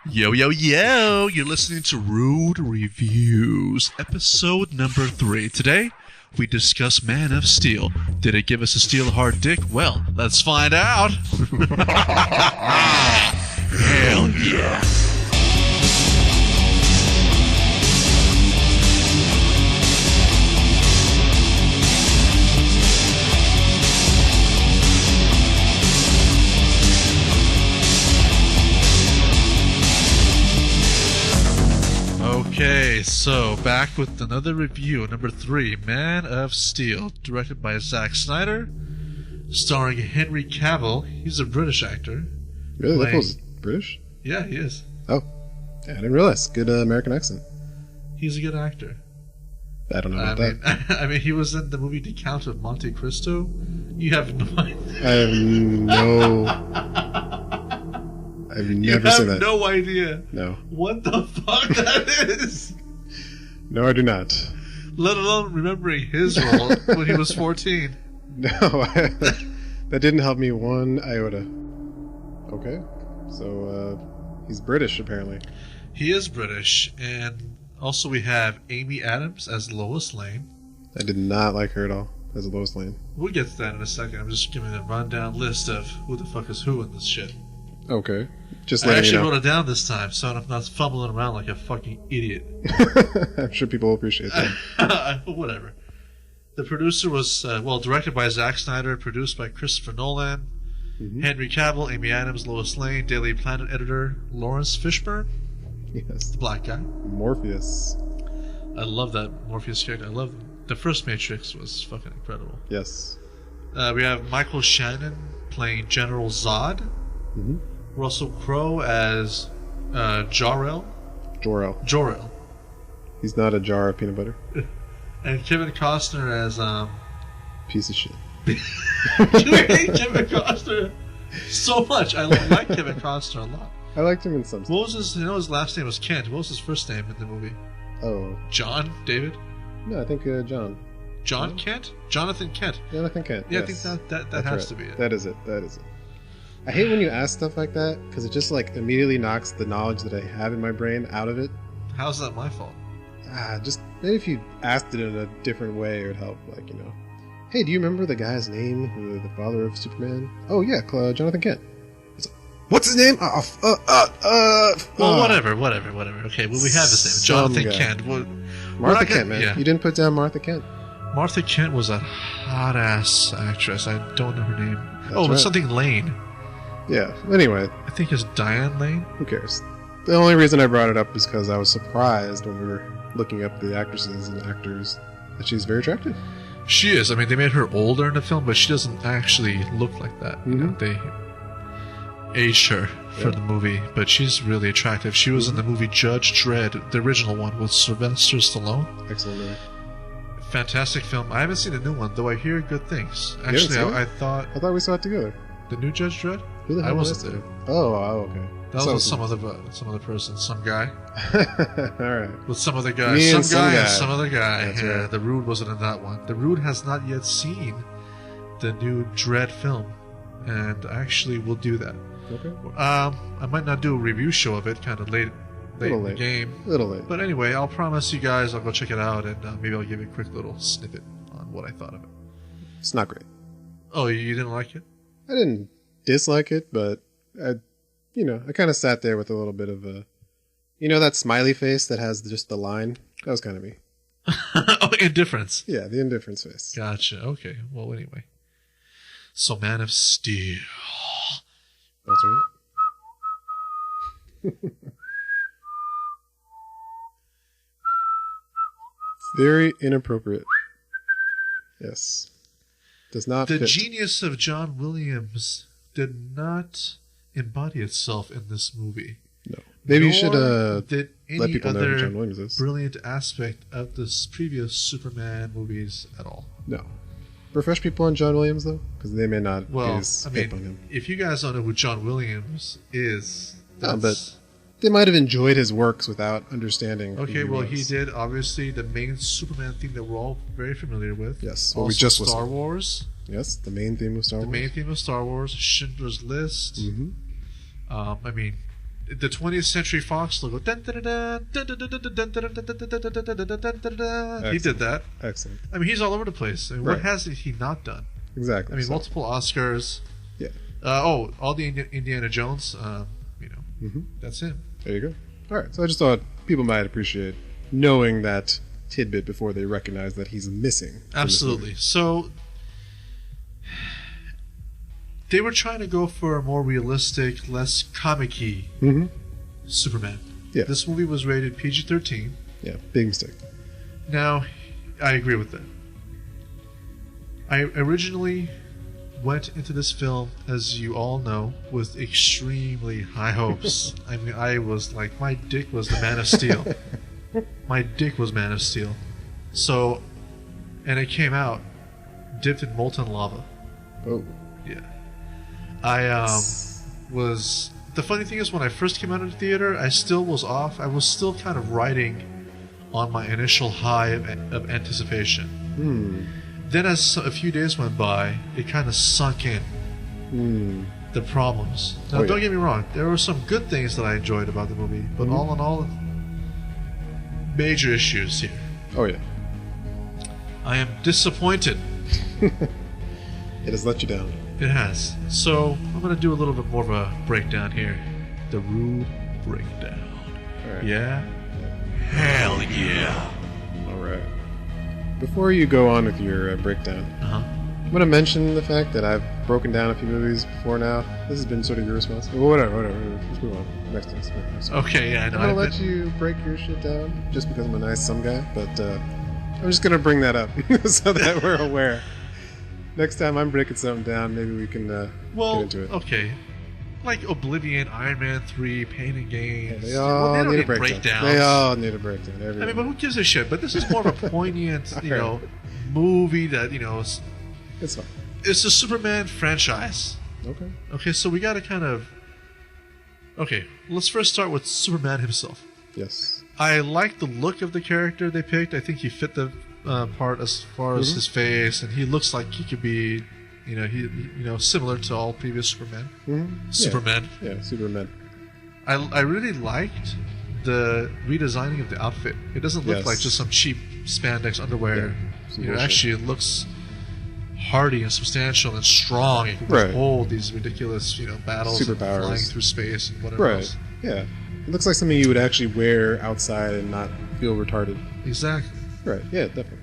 Yo, yo, yo! You're listening to Rude Reviews, episode number 3. Today, we discuss Man of Steel. Did it give us a steel hard dick? Well, let's find out! Hell yeah! Okay, so back with another review, number 3, Man of Steel, directed by Zack Snyder, starring Henry Cavill. He's a British actor. Really? That was British? Yeah, he is. Oh, yeah, I didn't realize. Good American accent. He's a good actor. I don't know about that. I mean, he was in the movie The Count of Monte Cristo. You have no idea. I have no... I've never seen that. You have no idea. No. What the fuck that is? No, I do not. Let alone remembering his role when he was 14. No, that didn't help me one iota. Okay, so he's British apparently. He is British, and also we have Amy Adams as Lois Lane. I did not like her at all as Lois Lane. We'll get to that in a second. I'm just giving a rundown list of who the fuck is who in this shit. Okay. Just I letting actually you know. wrote it down this time, so I'm not fumbling around like a fucking idiot. I'm sure people will appreciate that. Whatever. The producer was, directed by Zack Snyder, produced by Christopher Nolan, Henry Cavill, Amy Adams, Lois Lane, Daily Planet editor Lawrence Fishburne. Yes. The black guy. Morpheus. I love that Morpheus character. I love the first Matrix was fucking incredible. Yes. We have Michael Shannon playing General Zod. Mm-hmm. Russell Crowe as Jor-El. Jor-El. He's not a jar of peanut butter. And Kevin Costner as Piece of shit. You hate Kevin Costner so much. I like Kevin Costner a lot. I liked him in some stuff. What was his? His last name was Kent. What was his first name in the movie? Oh. John? David? No, I think John. John No? Kent? Jonathan Kent. Jonathan Kent. Yeah, yes. I think that That's has right. to be it. That is it. I hate when you ask stuff like that because it just like immediately knocks the knowledge that I have in my brain out of it. How's that my fault? Just maybe if you asked it in a different way, it would help. Like, you know, hey, do you remember the guy's name, the father of Superman? Oh yeah, Jonathan Kent. It's like, what's his name? Well, whatever. Okay, well, we have his name, Jonathan Kent. Well, Martha Kent, man. Yeah. You didn't put down Martha Kent. Martha Kent was a hot ass actress. I don't know her name. That's It's right. something Lane. Yeah. Anyway, I think it's Diane Lane. who cares? The only reason I brought it up is because I was surprised when we were looking up the actresses and actors that she's very attractive. She is. I mean, they made her older in the film, but she doesn't actually look like that. You know, they aged her for the movie, but she's really attractive. She was in the movie Judge Dredd, the original one with Sylvester Stallone. Excellent movie. Fantastic film. I haven't seen the new one, though I hear good things. haven't Actually, seen it? I thought I thought we saw it together. the new Judge Dredd. Who the hell I was wasn't it? there. Oh, okay. That was with some other person, some guy. All right. With some other guy. Me Some and some guy and guy. some other guy. That's Yeah, right. The Rude wasn't in that one. The Rude has not yet seen the new Dredd film, and actually will do that. Okay. I might not do a review show of it, kind of late in the game. A little late. But anyway, I'll promise you guys I'll go check it out, and maybe I'll give you a quick little snippet on what I thought of it. It's not great. Oh, you didn't like it? I didn't dislike it, but I kind of sat there with a little bit of a, that smiley face that has just the line. That was kind of me. Oh, indifference. Yeah, the indifference face. Gotcha. Okay. Well, anyway. So, Man of Steel. That's right. Very inappropriate. Yes. Does not The fit. genius of John Williams did not embody itself in this movie. No. Maybe you should did let any people know who other John Williams is. brilliant aspect of the previous Superman movies at all. No. Refresh people on John Williams, though? Because they may not be Well, as I hip on mean, him. if you guys don't know who John Williams is, No, that's... They might have enjoyed his works without understanding. Okay, who well, he he was. did, obviously, the main Superman theme that we're all very familiar with. Yes, Also, what we just Star listened. Wars. Yes, the main theme of Star The Wars. main theme of Star Wars, Schindler's List. Mm-hmm. I mean, the 20th Century Fox logo. He did that. Excellent. I mean, he's all over the place. I mean, what has he not done? Exactly. I mean, multiple Oscars. Yeah. All the Indiana Jones. That's him. There you go. All right. So I just thought people might appreciate knowing that tidbit before they recognize that he's missing. Absolutely. So they were trying to go for a more realistic, less comic-y Superman. Yeah. This movie was rated PG-13. Yeah, big mistake. Now, I agree with that. I originally went into this film, as you all know, with extremely high hopes. I mean, I was like, my dick was the Man of Steel. My dick was Man of Steel. So, and it came out dipped in molten lava. Oh. Yeah. I was... The funny thing is, when I first came out of the theater, I still was off. I was still kind of riding on my initial high of anticipation. Then as a few days went by, it kind of sunk in. The problems. Now, don't get me wrong. There were some good things that I enjoyed about the movie, but all in all, major issues here. Oh, yeah. I am disappointed. It has let you down. It has. So, I'm going to do a little bit more of a breakdown here. The rude breakdown. All right. Yeah? Hell yeah. All right. Before you go on with your breakdown, I'm going to mention the fact that I've broken down a few movies before now. This has been sort of your response. Well, whatever. Let's move on. Next thing. Okay, yeah, I know. I'm going to let you break your shit down just because I'm a nice some guy, but I'm just going to bring that up so that we're aware. Next time I'm breaking something down, maybe we can get into it. Okay. Like Oblivion, Iron Man 3, Pain and Games. Yeah, they all need a breakdown. Breakdowns. They all need a breakdown. Everyone. I mean, but who gives a shit? But this is more of a poignant, movie that, it's fine. It's a Superman franchise. Okay. Okay, so we gotta kind of... Okay, let's first start with Superman himself. Yes. I like the look of the character they picked. I think he fit the part as far as his face, and he looks like he could be... similar to all previous Supermen. Superman. Yeah, Superman. I really liked the redesigning of the outfit. It doesn't look like just some cheap spandex underwear. Actually, it looks hardy and substantial and strong. It can hold these ridiculous, battles, superpowers, flying through space and whatever else. Yeah, it looks like something you would actually wear outside and not feel retarded. Exactly. Right. Yeah, definitely.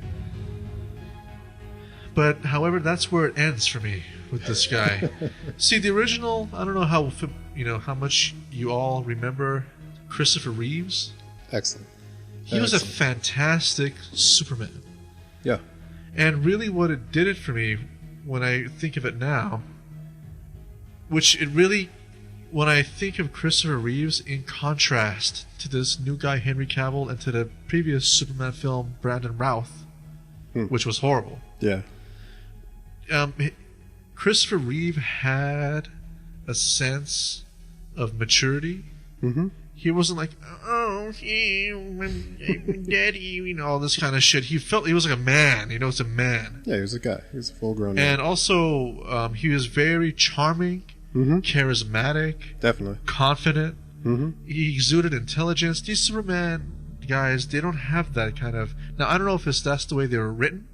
But, however, that's where it ends for me with this guy. See, the original, I don't know how much you all remember Christopher Reeves. Excellent. He was a fantastic Superman. Yeah. And really what it did it for me, when I think of it now, when I think of Christopher Reeves in contrast to this new guy Henry Cavill and to the previous Superman film Brandon Routh, which was horrible. Yeah. Christopher Reeve had a sense of maturity. He wasn't like, daddy, all this kind of shit. He was like a man. It's a man. Yeah, he was a guy. He was a full-grown man. And also, he was very charming, charismatic, definitely confident. He exuded intelligence. These Superman guys, they don't have that kind of... Now, I don't know if that's the way they were written,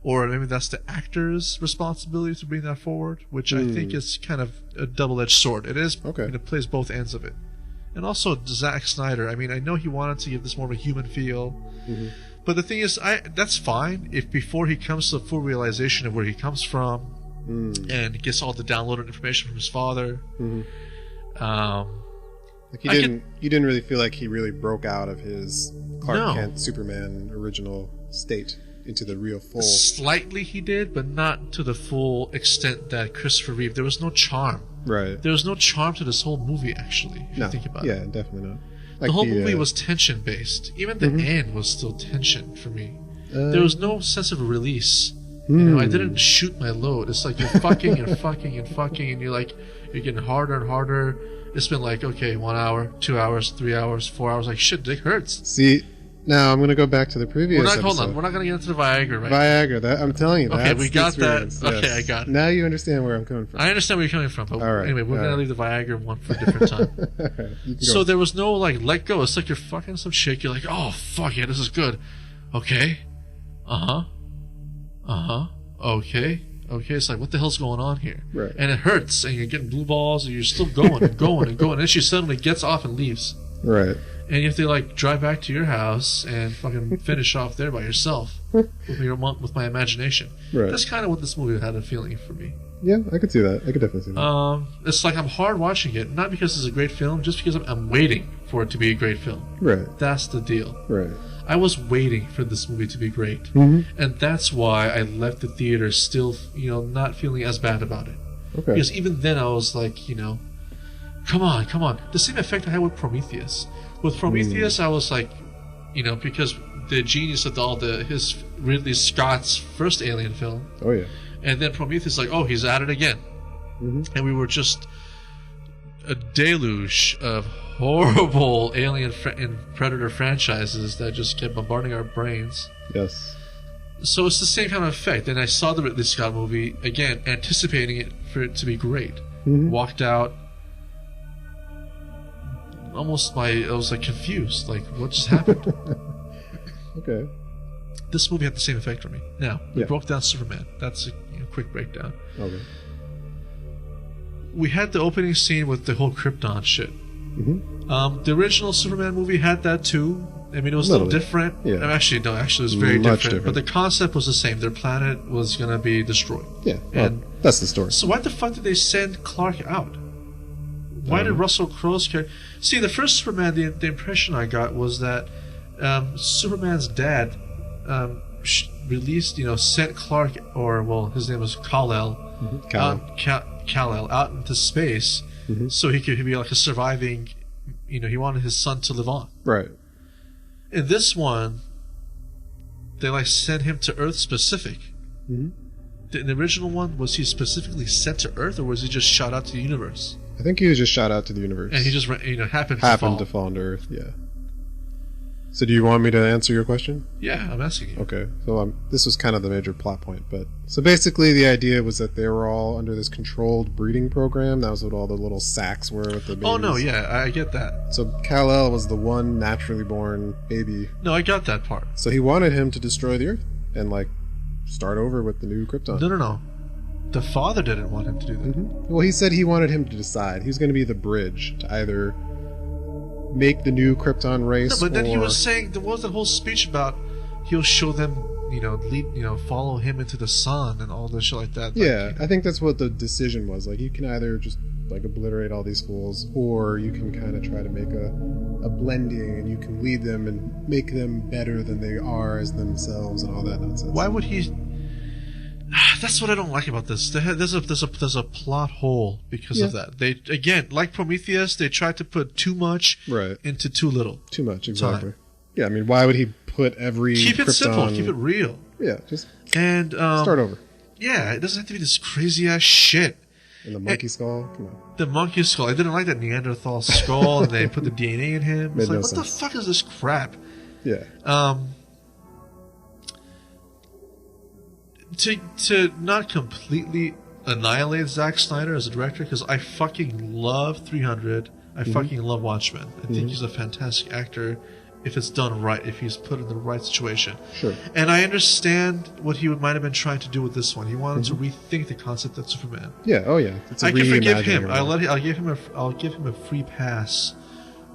or maybe that's the actor's responsibility to bring that forward, which I think is kind of a double-edged sword. It is. Okay. It plays both ends of it. And also Zack Snyder. I mean, I know he wanted to give this more of a human feel, but the thing is, that's fine if before he comes to the full realization of where he comes from and gets all the downloaded information from his father. You didn't really feel like he really broke out of his Clark Kent Superman original state into the real full. Slightly he did, but not to the full extent that Christopher Reeve. There was no charm. Right. There was no charm to this whole movie, actually, if you think about it. Yeah, definitely not. Like the whole movie was tension-based. Even the end was still tension for me. There was no sense of release. I didn't shoot my load. It's like you're fucking and fucking and fucking, and you're getting harder and harder. It's been like, okay, 1 hour, 2 hours, 3 hours, 4 hours. Like, shit, dick hurts. See, Now I'm going to go back to the previous Hold on. episode. We're not going to get into the Viagra right Viagra. That, I'm telling you. Okay, that's we the got that. experience, Okay, yes. I got it. Now you understand where I'm coming from. I understand where you're coming from, but All right, anyway, we're all going to right. leave the Viagra one for a different time. All right, you can So go. there was no, like, let go. It's like you're fucking some chick. You're like, oh, fuck yeah, this is good. Okay. Uh-huh. Uh-huh. Okay. Okay, it's like, what the hell's going on here? Right. And it hurts, and you're getting blue balls, and you're still going and going and going. And then she suddenly gets off and leaves. Right. And you have to, like, drive back to your house and fucking finish off there by yourself with my imagination. Right. That's kind of what this movie had a feeling for me. Yeah, I could see that. I could definitely see that. It's like I'm hard watching it, not because it's a great film, just because I'm waiting for it to be a great film. Right. That's the deal. Right. I was waiting for this movie to be great. Mm-hmm. And that's why I left the theater still, not feeling as bad about it. Okay. Because even then I was like, come on. The same effect I had with Prometheus. With Prometheus, I was like, because the genius of his Ridley Scott's first Alien film. Oh, yeah. And then Prometheus, like, oh, he's at it again. Mm-hmm. And we were just a deluge of horrible Alien and Predator franchises that just kept bombarding our brains. Yes. So it's the same kind of effect. And I saw the Ridley Scott movie, again, anticipating it for it to be great. Mm-hmm. Walked out. I was like confused. Like, what just happened? Okay. This movie had the same effect for me. Now, we Yeah. broke down Superman. That's a quick breakdown. Okay. We had the opening scene with the whole Krypton shit. Mm-hmm. The original Superman movie had that too. I mean, it was a little different. Yeah. Actually, no, it was very Much different. But different. the concept was the same. Their planet was going to be destroyed. Yeah. Well, And that's the story. so why the fuck did they send Clark out? Why did Russell Crowe's character... See, the first Superman, the impression I got was that Superman's dad sent Clark, his name was Kal-El, Kal-El, out into space so he could be like a surviving... he wanted his son to live on. Right. In this one, they like sent him to Earth specific. Mm-hmm. In the original one, was he specifically sent to Earth, or was he just shot out to the universe? I think he was just shot out to the universe. And he just happened to fall into Earth, yeah. So do you want me to answer your question? Yeah, I'm asking you. Okay. So this was kind of the major plot point, but so basically the idea was that they were all under this controlled breeding program. That was what all the little sacks were with the babies. Oh no, yeah, I get that. So Kal-El was the one naturally born baby. No, I got that part. So he wanted him to destroy the Earth and like start over with the new Krypton. No. The father didn't want him to do that. Mm-hmm. Well, he said he wanted him to decide. He was going to be the bridge to either make the new Krypton race. No, but then he was saying there was that whole speech about he'll show them, follow him into the sun and all this shit like that. Yeah, I think that's what the decision was. Like, you can either just like obliterate all these fools, or you can kind of try to make a blending, and you can lead them and make them better than they are as themselves and all that nonsense. Why would he? That's what I don't like about this. There's a plot hole because of that. They again, like Prometheus, they tried to put too much into too little. Too much, exactly. Time. Yeah, I mean, why would he put every keep it Krypton... simple, keep it real. Yeah, just start over. Yeah, it doesn't have to be this crazy ass shit. And the monkey skull, come on. The monkey skull. I didn't like that Neanderthal skull, and they put the DNA in him. It's like, what the fuck is this crap? Yeah. To not completely annihilate Zack Snyder as a director, because I fucking love 300. I fucking love Watchmen. I think he's a fantastic actor if it's done right, if he's put in the right situation. Sure. And I understand what he might have been trying to do with this one. He wanted to rethink the concept of Superman. Yeah. Oh yeah. I can forgive him. I'll give him a free pass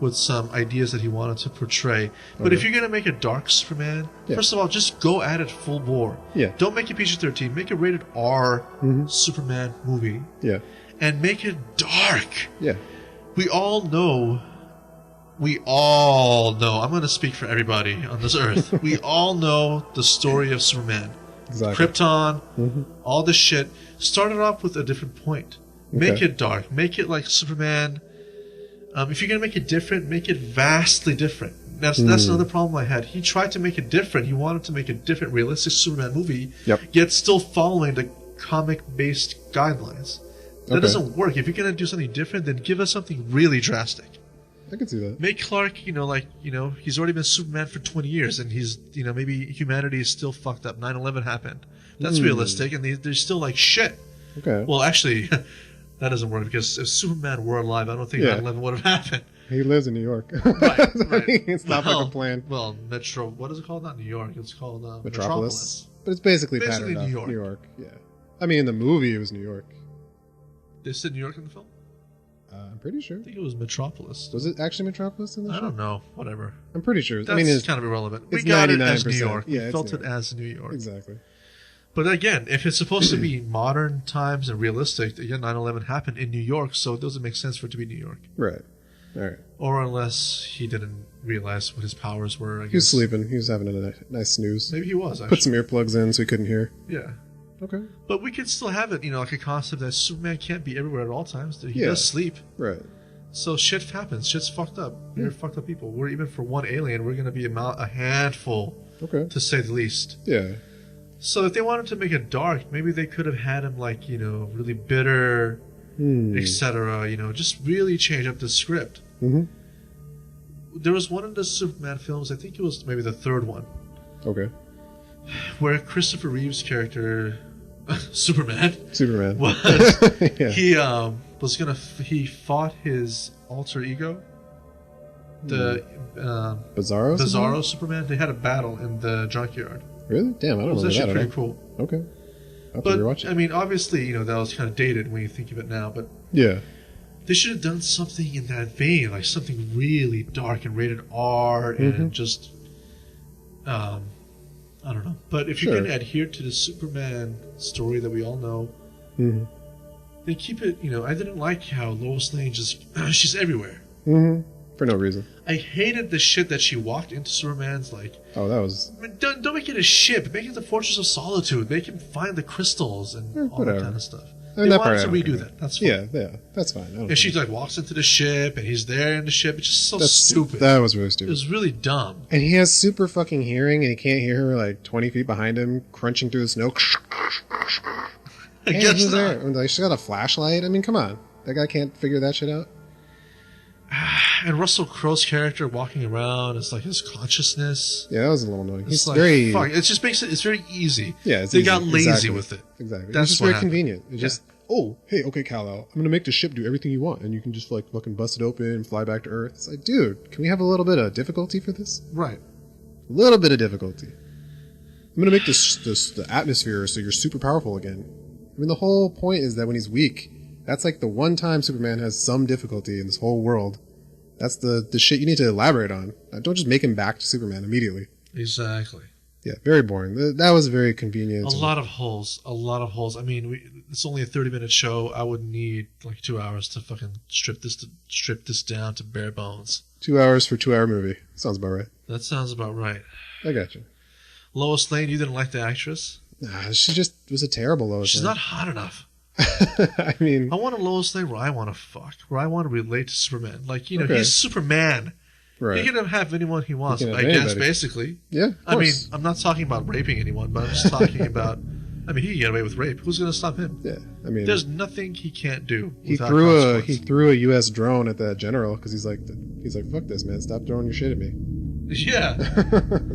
with some ideas that he wanted to portray. But if you're going to make a dark Superman, first of all, just go at it full bore. Yeah. Don't make it PG-13. Make a rated R Superman movie. Yeah. And make it dark. Yeah. We all know, I'm going to speak for everybody on this earth. We all know the story of Superman. Exactly. Krypton, all this shit. Started off with a different point. Make it dark. Make it like Superman. If you're going to make it different, make it vastly different. That's another problem I had. He tried to make it different. He wanted to make a different, realistic Superman movie, yet still following the comic-based guidelines. That doesn't work. If you're going to do something different, then give us something really drastic. I can see that. Make Clark, he's already been Superman for 20 years, and he's, maybe humanity is still fucked up. 9/11 happened. That's realistic, and they're still like shit. Okay. Well, actually, that doesn't work because if Superman were alive, I don't think 9/11 would have happened. He lives in New York. Right. It's not like a plan. Well, what is it called? Not New York. It's called Metropolis. But it's basically patterned New off York. New York. Yeah. I mean, in the movie, it was New York. They said New York in the film? I'm pretty sure. I think it was Metropolis. Was it actually Metropolis in the show? I don't know. Whatever. I'm pretty sure. That's it's kind of irrelevant. It's We got 99%. it as New York. Yeah, We felt it as New York. Exactly. But again, if it's supposed to be modern times and realistic, again, 9/11 happened in New York, so it doesn't make sense for it to be New York. Right. All right. Or unless he didn't realize what his powers were. I guess. He was sleeping. He was having a nice snooze. Maybe he was, actually. Put some earplugs in so he couldn't hear. Yeah. Okay. But we could still have it, like a concept that Superman can't be everywhere at all times. He does sleep. Right. So shit happens. Shit's fucked up. We're fucked up people. We're even for one alien, we're going to be a handful, to say the least. Yeah. So if they wanted to make it dark, maybe they could have had him really bitter, etc. Just really change up the script. Mm-hmm. There was one of the Superman films, I think it was maybe the third one. Okay. Where Christopher Reeve's character, Superman, was he fought his alter ego, the Bizarro Superman. They had a battle in the junkyard. Really? Damn, I don't know that. It was actually pretty cool. Okay. But I mean, obviously, that was kind of dated when you think of it now. But yeah, they should have done something in that vein, like something really dark and rated R, and just I don't know. But if you're going to adhere to the Superman story that we all know, they keep it. I didn't like how Lois Lane she's everywhere. For no reason. I hated the shit that she walked into Superman's Oh, that was. I mean, don't make it a ship. Make it the Fortress of Solitude. Make him find the crystals and all that kind of stuff. I mean, they wanted to redo that. That's fine. Yeah, that's fine. And she walks into the ship, and he's there in the ship. It's just so stupid. That was really stupid. It was really dumb. And he has super fucking hearing, and he can't hear her 20 feet behind him, crunching through the snow. I guess not. There. She's got a flashlight. I mean, come on. That guy can't figure that shit out. And Russell Crowe's character walking around, it's his consciousness. Yeah, that was a little annoying. He's very... Fuck, it just makes it's very easy. Yeah, they got lazy with it. Exactly. That's just very convenient. It's just, hey, okay, Kal-El, I'm going to make the ship do everything you want, and you can just, fucking bust it open and fly back to Earth. It's dude, can we have a little bit of difficulty for this? Right. A little bit of difficulty. I'm going to make the atmosphere so you're super powerful again. I mean, the whole point is that when he's weak, that's the one time Superman has some difficulty in this whole world. That's the shit you need to elaborate on. Don't just make him back to Superman immediately. Exactly. Yeah, very boring. That was very convenient. A lot of holes. I mean, it's only a 30-minute show. I would need 2 hours to fucking strip this down to bare bones. 2 hours for a 2-hour movie. Sounds about right. That sounds about right. I got you. Lois Lane, you didn't like the actress? Nah, she just was a terrible Lois Lane. She's not hot enough. I mean... I want a Lois Lane where I want to fuck, where I want to relate to Superman. He's Superman. Right. He can have anyone he wants, I guess, basically. Yeah, I mean, I'm not talking about raping anyone, but I'm just talking about... I mean, he can get away with rape. Who's going to stop him? Yeah, I mean... There's nothing he can't do. He threw a U.S. drone at that general because he's like, fuck this, man. Stop throwing your shit at me. Yeah.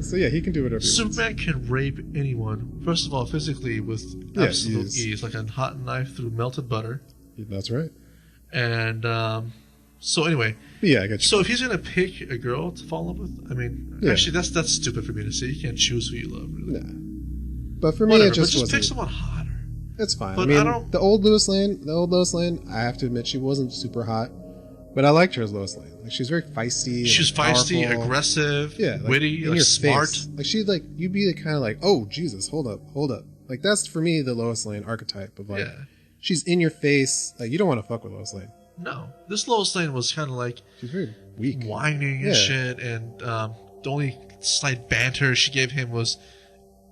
So yeah, he can do whatever he wants. Superman can rape anyone. First of all, physically with absolute ease, like a hot knife through melted butter. That's right. And so anyway, yeah, I got you. So if he's gonna pick a girl to fall in love with, I mean, actually, that's stupid for me to say. You can't choose who you love, really. Nah. But for me, it just wasn't. Pick someone hotter. That's fine. But I mean, the old Lois Lane, I have to admit, she wasn't super hot. But I liked her as Lois Lane. She was very feisty. She was feisty, aggressive, witty, smart. Face. You'd be kind of oh, Jesus, hold up. That's for me the Lois Lane archetype of she's in your face. You don't want to fuck with Lois Lane. No, this Lois Lane was kind of she's very weak, whining and shit. And the only slight banter she gave him was,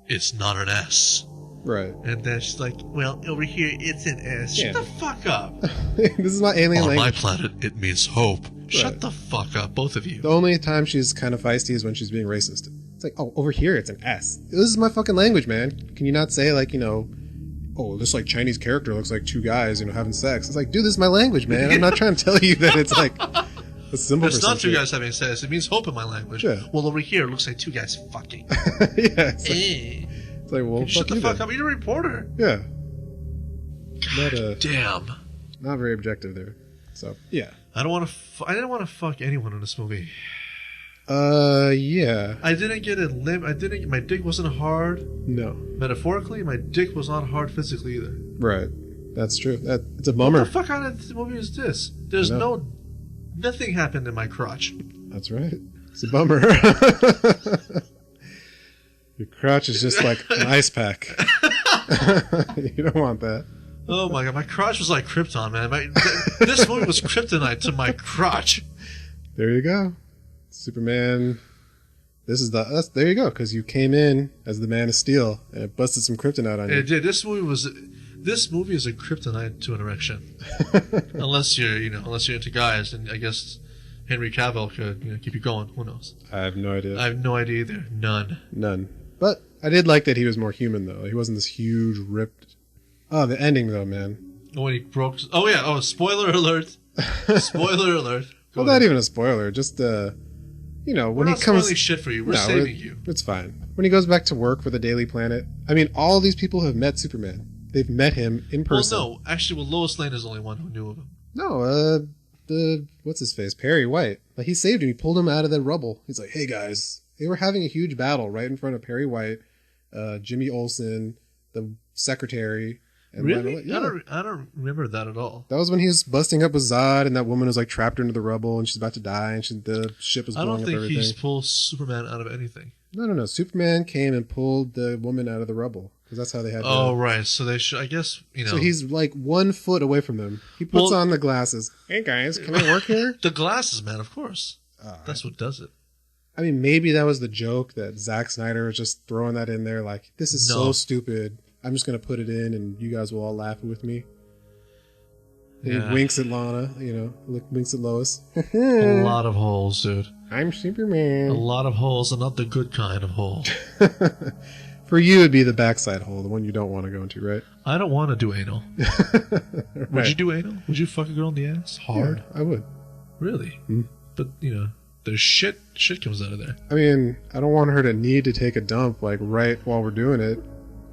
"It's not an S." Right. And then she's like, well, over here, it's an S. Shut the fuck up. This is my alien language. On my planet, it means hope. Right. Shut the fuck up, both of you. The only time she's kind of feisty is when she's being racist. It's over here, it's an S. This is my fucking language, man. Can you not say, oh, this, Chinese character looks like two guys, having sex? It's dude, this is my language, man. I'm not trying to tell you that it's, a symbol It's for not two something. guys having sex. It means hope in my language. Yeah. Well, over here, it looks like two guys fucking. Yeah, it's like, Eh. it's like, well, Shut fuck the you fuck then. up. You're a reporter. Yeah. Damn. Not very objective there. So, yeah. I don't want to. I didn't want to fuck anyone in this movie. Yeah. I didn't get a limp. I didn't. My dick wasn't hard. No. Metaphorically, my dick was not hard physically either. Right. That's true. It's a bummer. What the fuck kind of movie is this? There's I know. no. Nothing happened in my crotch. That's right. It's a bummer. Your crotch is just like an ice pack. You don't want that. Oh my god, my crotch was like Krypton, man. This movie was kryptonite to my crotch. There you go. Superman. There you go, because you came in as the Man of Steel and it busted some kryptonite on you. It did. This movie is a kryptonite to an erection. unless you're into guys, and I guess Henry Cavill could keep you going. Who knows? I have no idea. I have no idea either. None. But I did like that he was more human, though. He wasn't this huge, ripped... Oh, the ending, though, man. When he broke... Oh, yeah. Oh, spoiler alert. Spoiler alert. Well, not even a spoiler. Just, when We're he not comes... spoiling shit for you. We're saving you. It's fine. When he goes back to work for the Daily Planet, I mean, all these people have met Superman. They've met him in person. Well, no. Actually, Lois Lane is the only one who knew of him. No, what's his face? Perry White. Like, he saved him. He pulled him out of the rubble. He's like, hey, guys. They were having a huge battle right in front of Perry White, Jimmy Olsen, the secretary... And really? yeah. I don't remember that at all. That was when he was busting up with Zod, and that woman was like trapped into the rubble, and she's about to die, and the ship was blowing up everything. I don't think he's pulled Superman out of anything. No. Superman came and pulled the woman out of the rubble because that's how they had. Oh, right. So they should. I guess So he's like 1 foot away from them. He puts on the glasses. Hey guys, can I work here? The glasses, man. Of course. That's what does it. I mean, maybe that was the joke that Zack Snyder was just throwing that in there. Like, this is so stupid. I'm just going to put it in and you guys will all laugh with me. And he winks at Lana, winks at Lois. A lot of holes, dude. I'm Superman. A lot of holes, and not the good kind of hole. For you, it'd be the backside hole, the one you don't want to go into, right? I don't want to do anal. Right. Would you do anal? Would you fuck a girl in the ass? Hard? Yeah, I would. Really? But, there's shit comes out of there. I mean, I don't want her to need to take a dump, like, right while we're doing it.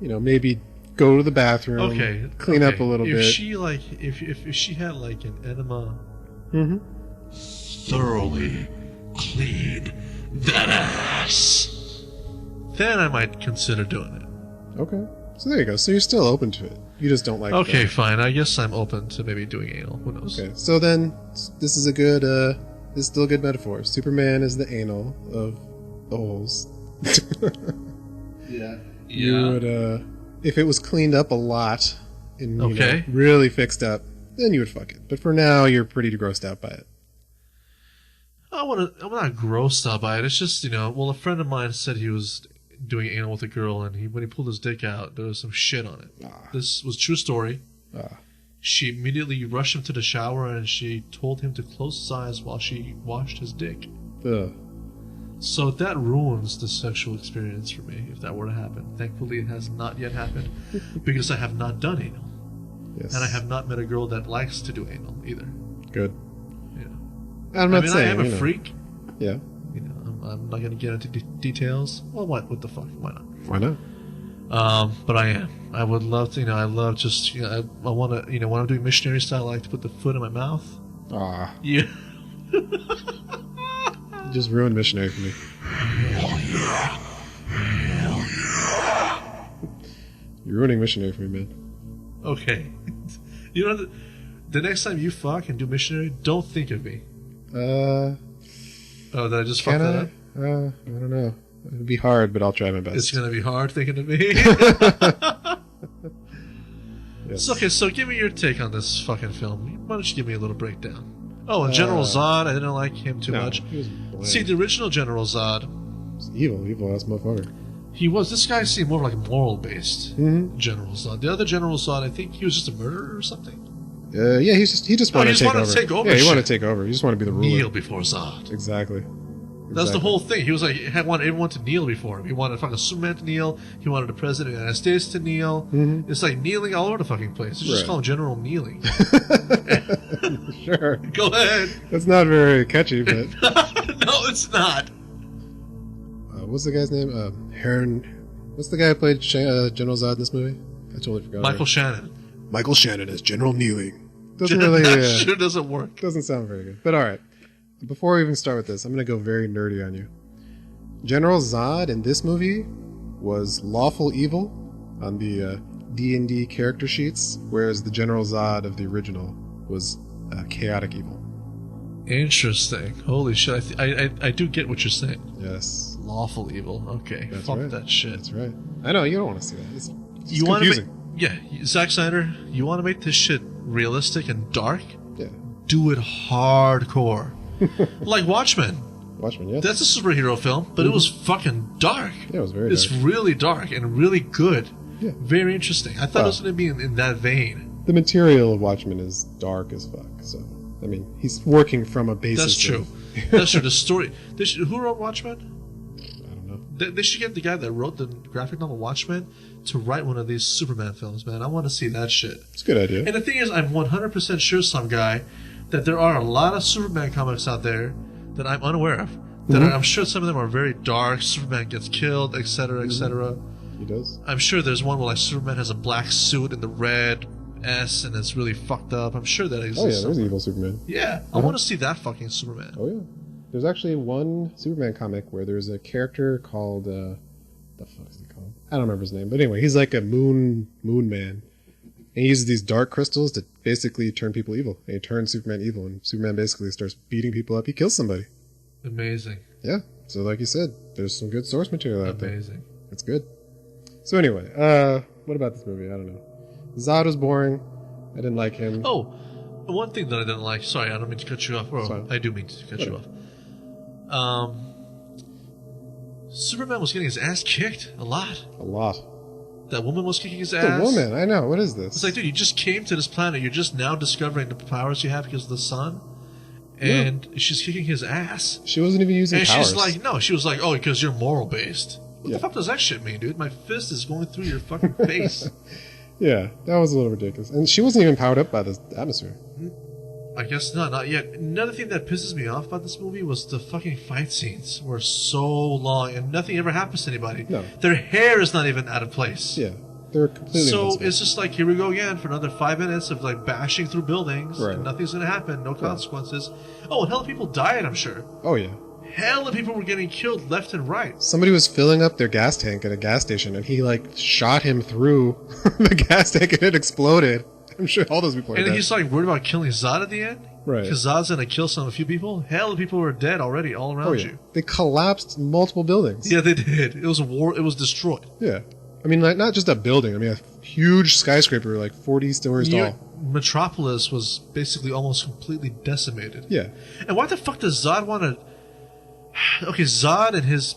Maybe go to the bathroom, clean up a little bit. If she had like an enema, thoroughly clean that ass, then I might consider doing it. Okay, so there you go. So you're still open to it. You just don't like. Okay, fine. I guess I'm open to maybe doing anal. Who knows? Okay, so then this is a good. This is still a good metaphor. Superman is the anal of the holes. Yeah. You would, if it was cleaned up a lot and really fixed up, then you would fuck it. But for now, you're pretty grossed out by it. I'm not grossed out by it. It's just, a friend of mine said he was doing anal with a girl, and when he pulled his dick out, there was some shit on it. This was a true story. She immediately rushed him to the shower, and she told him to close his eyes while she washed his dick. Ugh. So that ruins the sexual experience for me if that were to happen. Thankfully, it has not yet happened because I have not done anal. Yes. And I have not met a girl that likes to do anal either. Good. Yeah. I'm not saying I am a freak. Yeah. I'm not going to get into details. Well, what the fuck? Why not? Why not? But I am. I would love to. I love just. I want to. When I'm doing missionary style, I like to put the foot in my mouth. Yeah. You just ruined missionary for me. You're ruining missionary for me, man. Okay. The next time you fuck and do missionary, don't think of me. Oh, did I just fuck that up? I don't know. It'd be hard, but I'll try my best. It's gonna be hard thinking of me. Yes. Okay, so give me your take on this fucking film. Why don't you give me a little breakdown? Oh, and General Zod, I didn't like him too much. He was bland. See, the original General Zod, He's evil ass motherfucker. this guy seemed more like moral-based General Zod. The other General Zod, I think he was just a murderer or something. Yeah, he just wanted to take over. take over Yeah, he shit. wanted to take over. He just wanted to be the ruler. Kneel before Zod. Exactly. That's the whole thing. He was like, he wanted everyone to kneel before him. He wanted fucking Superman to kneel. He wanted the President of the United States to kneel. Mm-hmm. It's like kneeling all over the fucking place. Just call him General Kneeling. Sure. Go ahead. That's not very catchy, but... No, it's not. What's the guy's name? Heron... What's the guy who played General Zod in this movie? I totally forgot. Michael Shannon. Michael Shannon as General Kneeling. Doesn't That really... sure doesn't work. Doesn't sound very good. But alright. Before we even start with this, I'm going to go very nerdy on you. General Zod in this movie was lawful evil on the D&D character sheets, whereas the General Zod of the original was chaotic evil. Interesting. Holy shit. I do get what you're saying. Yes. Lawful evil. Okay. That's Fuck right. that shit. That's right. I know, you don't want to see that. It's You want to confusing. Yeah, Zack Snyder, you want to make this shit realistic and dark? Yeah. Do it hardcore. Like Watchmen. Watchmen, yes. That's a superhero film, but it was fucking dark. Yeah, it was very It's dark. really dark and really good. Yeah. Very interesting. I thought it was going to be in that vein. The material of Watchmen is dark as fuck, so... I mean, he's working from a basis That's true. of- That's true. The story... who wrote Watchmen? I don't know. They should get the guy that wrote the graphic novel Watchmen to write one of these Superman films, man. I want to see that shit. It's a good idea. And the thing is, I'm 100% sure, some guy, that there are a lot of Superman comics out there that I'm unaware of. That I'm sure some of them are very dark. Superman gets killed, etc., etc. He does. I'm sure there's one where like Superman has a black suit and the red S, and it's really fucked up. I'm sure that exists. Oh yeah, there's evil Superman. Yeah, I want to see that fucking Superman. Oh yeah. There's actually one Superman comic where there's a character called the fuck is he called? I don't remember his name, but anyway, he's like a moon man. And he uses these dark crystals to basically turn people evil. And he turns Superman evil, and Superman basically starts beating people up. He kills somebody. Amazing. Yeah. So like you said, there's some good source material out there. Amazing. It's good. So anyway, what about this movie? I don't know. Zod was boring. I didn't like him. Oh, one thing that I didn't like. Sorry, I don't mean to cut you off. Or I do mean to cut you off. Superman was getting his ass kicked a lot. A lot. That woman was kicking his The ass. woman, I know. What is this? It's like, dude, you just came to this planet. You're just now discovering the powers you have because of the sun. And she's kicking his ass. She wasn't even using And powers. she's like, no, she was like, oh, because you're moral based. What Yeah. the fuck does that shit mean, dude? My fist is going through your fucking face. Yeah, that was a little ridiculous. And she wasn't even powered up by the atmosphere. I guess not yet. Another thing that pisses me off about this movie was the fucking fight scenes were so long and nothing ever happens to anybody. No. Their hair is not even out of place. Yeah, they're completely So invincible. it's just like, here we go again for another 5 minutes of like bashing through buildings. Right. And nothing's going to happen. No consequences. Oh, and hell of people died, I'm sure. Oh, yeah. Hell of people were getting killed left and right. Somebody was filling up their gas tank at a gas station, and he, like, shot him through the gas tank, and it exploded. I'm sure all those people are And dead. he's like worried about killing Zod at the end? Right. Because Zod's going to kill a few people? Hell of people were dead already all around Oh, yeah. you. They collapsed multiple buildings. Yeah, they did. It was a war. It was destroyed. Yeah. I mean, like, not just a building. I mean, a huge skyscraper, like 40 stories tall. Metropolis was basically almost completely decimated. Yeah. And why the fuck does Zod want to... Okay, Zod and his,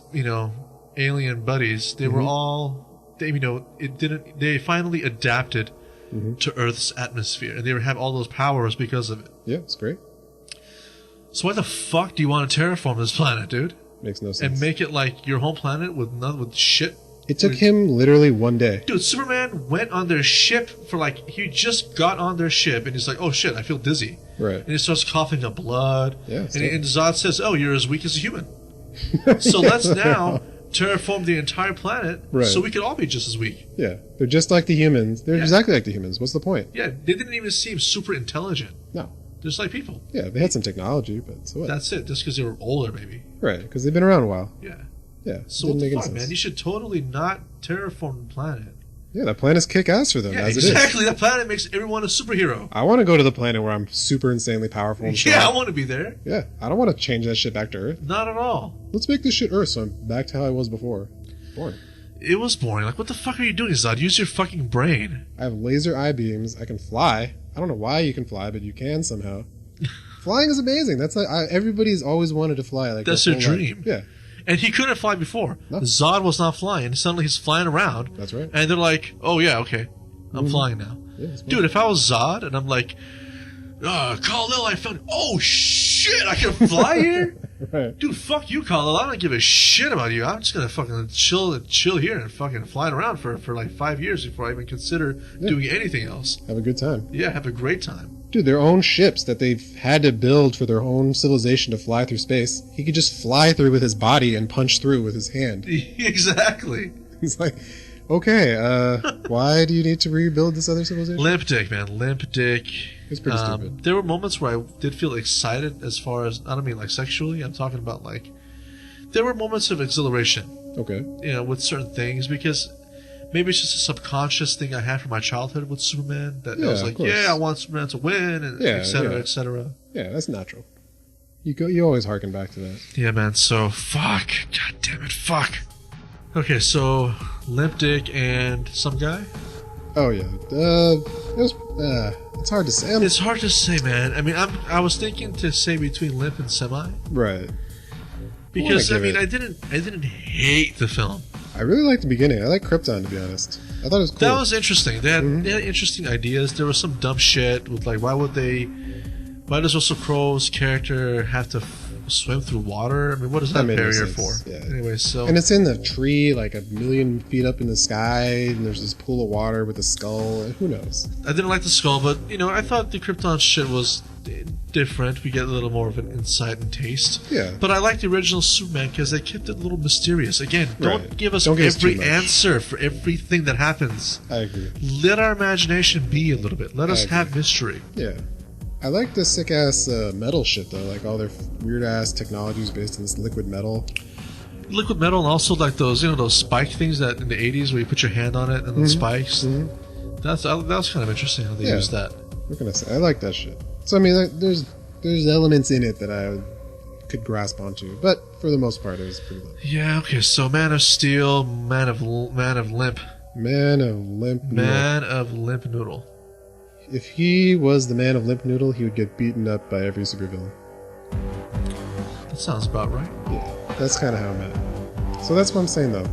alien buddies, they were all... They finally adapted to Earth's atmosphere. And they have all those powers because of it. Yeah, it's great. So why the fuck do you want to terraform this planet, dude? Makes no sense. And make it like your home planet with shit? It took him literally one day. Dude, Superman went on their ship for like... He just got on their ship and he's like, oh shit, I feel dizzy. Right. And he starts coughing up blood. Yeah, and Zod says, oh, you're as weak as a human. So let's now terraform the entire planet so we can all be just as weak. Yeah. They're just like the humans. They're exactly like the humans. What's the point? Yeah, they didn't even seem super intelligent. No. Just like people. Yeah, they had some technology, but so what? That's it. Just because they were older, maybe. Right, because they've been around a while. Yeah. Yeah. So what the any fuck, sense. man? You should totally not terraform the planet. Yeah, that planet's kick ass for them, Yeah, as exactly. it is. That planet makes everyone a superhero. I want to go to the planet where I'm super insanely powerful and strong. Yeah, I want to be there. Yeah, I don't want to change that shit back to Earth. Not at all. Let's make this shit Earth so I'm back to how I was before. Boring. It was boring. Like, what the fuck are you doing, Zod? Use your fucking brain. I have laser eye beams. I can fly. I don't know why you can fly, but you can somehow. Flying is amazing. That's like everybody's always wanted to fly. Like That's their their whole dream. life. Yeah, And he couldn't fly before. No. Zod was not flying. Suddenly he's flying around. that's right. And they're like, oh, yeah, okay. I'm flying now. Yeah, it's fun. Dude, if I was Zod and I'm like, Kal-El, I found... Oh, shit! shit, I can fly here? Right. Dude, fuck you, Kal-El. I don't give a shit about you. I'm just gonna fucking chill here and fucking fly around for like 5 years before I even consider doing anything else. Have a good time. Yeah, have a great time. Dude, their own ships that they've had to build for their own civilization to fly through space, he could just fly through with his body and punch through with his hand. Exactly. He's like, okay, why do you need to rebuild this other civilization? Limp Dick, man. Limp Dick. It's pretty stupid. There were moments where I did feel excited as far as, I don't mean like sexually, I'm talking about like, there were moments of exhilaration. Okay. You know, with certain things, because maybe it's just a subconscious thing I had from my childhood with Superman, that I was like, yeah, I want Superman to win, and et cetera, et cetera. Yeah, that's natural. You always harken back to that. Yeah, man, so, fuck. God damn it, fuck. Okay, so, Limp Dick and some guy? Oh, yeah. It's hard to say. It's hard to say, man. I mean, I was thinking to say between Limp and Semi. Right. Because, I mean, I didn't hate the film. I really liked the beginning. I like Krypton, to be honest. I thought it was cool. That was interesting. They had interesting ideas. There was some dumb shit with, like, why does Russell Crowe's character have to swim through water? I mean, what is that barrier for? Yeah. Anyway, so... And it's in the tree, like 1,000,000 feet up in the sky, and there's this pool of water with a skull, and who knows? I didn't like the skull, but, you know, I thought the Krypton shit was different. We get a little more of an insight and taste. Yeah. But I like the original Superman because they kept it a little mysterious. Again, don't give us too every much answer for everything that happens. I agree. Let our imagination be a little bit. Let us have mystery. Yeah. I like the sick-ass metal shit, though. Like, all their weird-ass technologies based on this liquid metal. Liquid metal, and also, like, those, you know, those spike things that in the 80s where you put your hand on it and then spikes. Mm-hmm. That was kind of interesting how they used that. What can I say? I like that shit. So, I mean, like, there's elements in it that I could grasp onto. But, for the most part, it was pretty low. Yeah, okay, so Man of Steel, Man of Limp. Man of Limp Noodle. Man of Limp Noodle. If he was the Man of Limp Noodle, he would get beaten up by every supervillain. That sounds about right. Yeah, that's kind of how I'm at. So that's what I'm saying, though.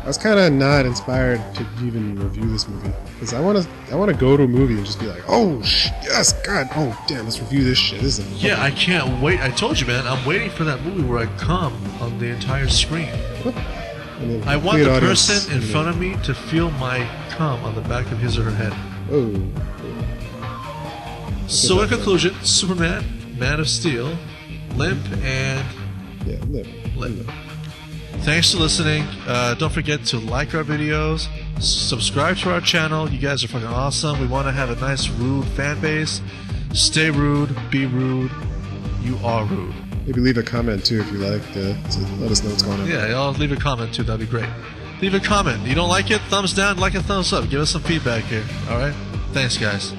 I was kind of not inspired to even review this movie because I want to go to a movie and just be like, oh yes, God, oh damn, let's review this shit. This is I can't wait. I told you, man, I'm waiting for that movie where I come on the entire screen. I want the person in front of me to feel my cum on the back of his or her head. Oh. So in conclusion, Superman, Man of Steel, Limp, and... Yeah, Limp. Thanks for listening. Don't forget to like our videos, subscribe to our channel. You guys are fucking awesome. We want to have a nice, rude fan base. Stay rude, be rude. You are rude. Maybe leave a comment, too, if you like to let us know what's going on. Yeah, I'll leave a comment, too. That'd be great. Leave a comment. You don't like it? Thumbs down, like it, thumbs up. Give us some feedback here. Alright? Thanks, guys.